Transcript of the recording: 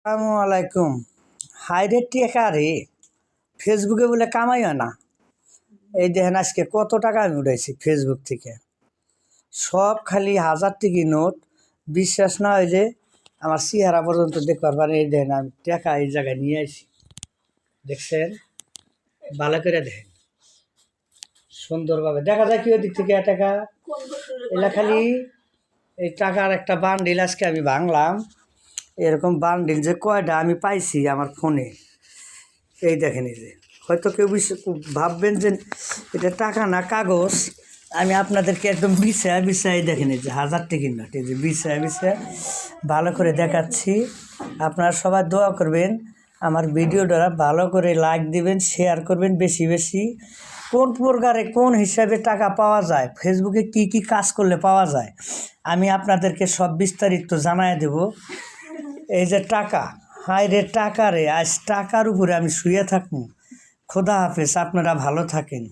আসসালামু আলাইকুম। হাইরে টেকা রে, ফেসবুকে বলে কামাই হয় না। এই দেখেন আজকে কত টাকা আমি উঠাইছি ফেসবুক থেকে। সব খালি 1000 টাকা নোট। বিশ্বাস না হইলে আমার চেহারা পর্যন্ত দেখবার পারেন। এই দেখেন আমি টাকা এই জায়গায় নিয়ে আসি, দেখছেন? ভালো করে দেখেন, সুন্দরভাবে দেখা যায় কি ওই দিক থেকে টাকা। এলা খালি এই টাকার একটা বান্ডিল আজকে আমি ভাঙলাম। এরকম বান্ডিল যে কয়টা আমি পাইছি আমার ফোনে, এই দেখেন। এই যে হয়তো কেউ ভাববেন যে এটা টাকা না কাগজ। আমি আপনাদেরকে একদম বিছায় বিছায় দেখেন, এই যে 1000 টাকার নোট, এই যে বিছায় বিছায় ভালো করে দেখাচ্ছি। আপনারা সবাই দোয়া করবেন, আমার ভিডিওটা ভালো করে লাইক দিবেন, শেয়ার করবেন বেশি বেশি। কোন প্রকারে কোন হিসাবে টাকা পাওয়া যায়, ফেসবুকে কি কি কাজ করলে পাওয়া যায়, আমি আপনাদেরকে সব বিস্তারিত জানাই দেব। এই যে টাকা, হায় রে টাকা রে, আজ টাকার উপরে আমি শুয়ে থাকবো। খোদা হাফেজ, আপনারা ভালো থাকেন।